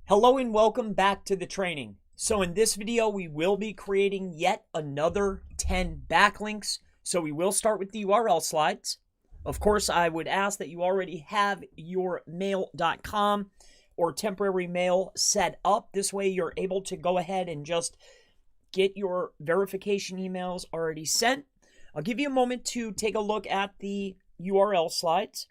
Hello and welcome back to the training. So in this video, we will be creating yet another 10 backlinks. So we will start with the URL slides. Of course, I would ask that you already have your mail.com or temporary mail set up. This way you're able to go ahead and just get your verification emails already sent. I'll give you a moment to take a look at the URL slides.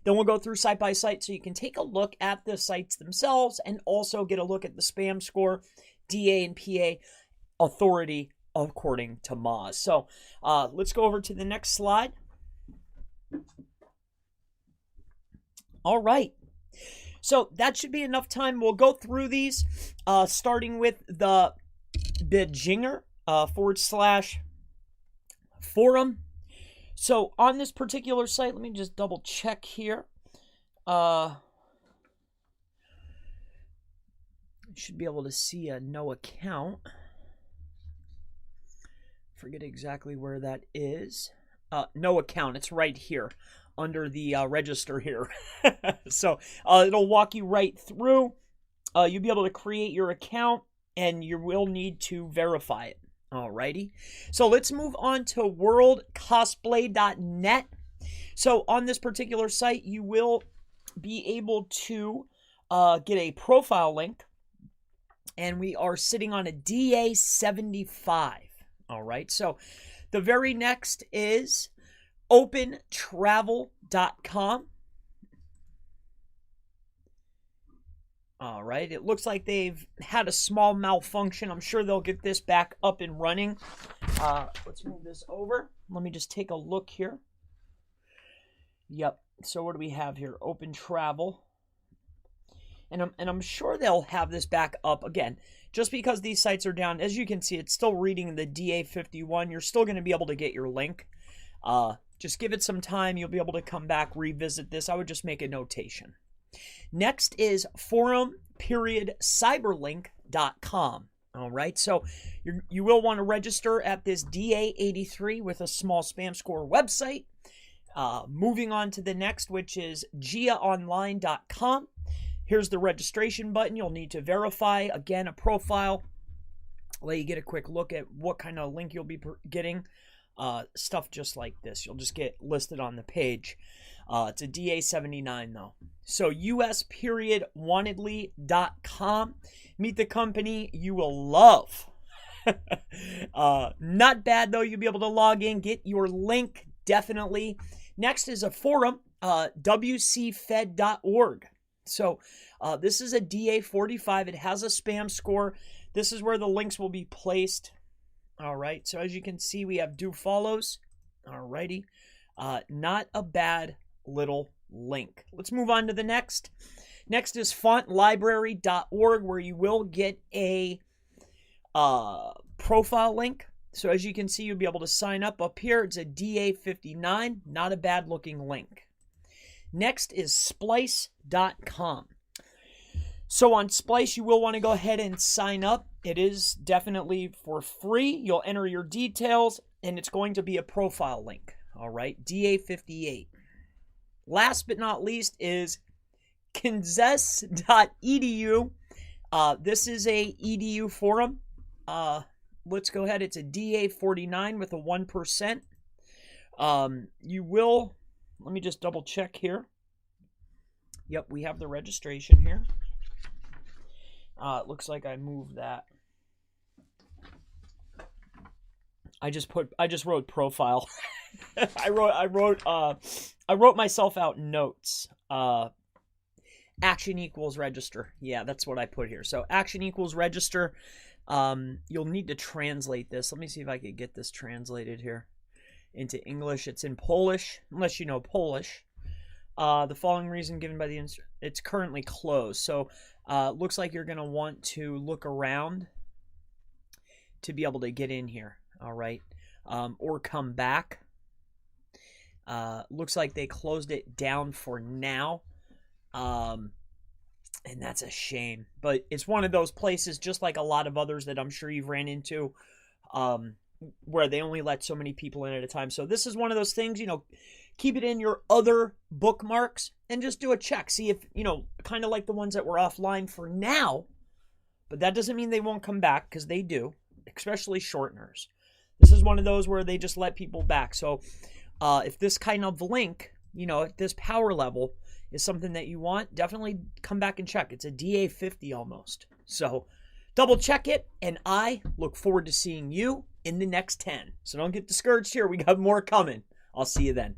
Then we'll go through site by site so you can take a look at the sites themselves and also get a look at the spam score, DA and PA authority according to Moz. So let's go over to the next slide. All right. So that should be enough time. We'll go through these starting with the Bejinger / forum. So on this particular site, let me just double check here. Should be able to see a no account. Forget exactly where that is. No account. It's right here under the register here. So it'll walk you right through. You'll be able to create your account and you will need to verify it. Alrighty, so let's move on to worldcosplay.net. So on this particular site, you will be able to get a profile link, and we are sitting on a DA75. Alright, so the very next is opentravel.com. All right, it looks like they've had a small malfunction. I'm sure they'll get this back up and running. Let's move this over. Let me just take a look here. Yep, so what do we have here? Open Travel. And I'm sure they'll have this back up again. Just because these sites are down, as you can see, it's still reading the DA51. You're still going to be able to get your link. Just give it some time. You'll be able to come back, revisit this. I would just make a notation. Next is forum.cyberlink.com. All right, so you will want to register at this DA83 with a small spam score website. Moving on to the next, which is giaonline.com. Here's the registration button. You'll need to verify, again, a profile. I'll let you get a quick look at what kind of link you'll be getting. Stuff just like this. You'll just get listed on the page. It's a DA79 though. So us.wantedly.com. Meet the company you will love. Not bad though. You'll be able to log in, get your link definitely. Next is a forum, wcfed.org. So this is a DA45. It has a spam score. This is where the links will be placed. All right. So as you can see, we have do follows. All righty. Not a bad little link. Let's move on to the next. Next is fontlibrary.org, where you will get a profile link. So as you can see, you'll be able to sign up here. It's a DA59, not a bad looking link. Next is splice.com. So on Splice, you will want to go ahead and sign up. It is definitely for free. You'll enter your details, and it's going to be a profile link. All right, DA58. Last but not least is kinzes.edu. This is a edu forum. Let's go ahead. It's a DA49 with a 1%. You will, let me just double check here. Yep, we have the registration here. It looks like I moved that. I just wrote profile. I wrote myself out notes. Action equals register. Yeah, that's what I put here. So action equals register. You'll need to translate this. Let me see if I could get this translated here into English. It's in Polish, unless you know Polish. The following reason given by it's currently closed. So looks like you're going to want to look around to be able to get in here. All right. Or come back. Looks like they closed it down for now. And that's a shame. But it's one of those places, just like a lot of others that I'm sure you've ran into, where they only let so many people in at a time. So this is one of those things, keep it in your other bookmarks and just do a check. See if, kind of like the ones that were offline for now, but that doesn't mean they won't come back, because they do, especially shorteners. This is one of those where they just let people back. So if this kind of link, at this power level is something that you want, definitely come back and check. It's a DA50 almost. So double check it, and I look forward to seeing you in the next 10. So don't get discouraged here. We got more coming. I'll see you then.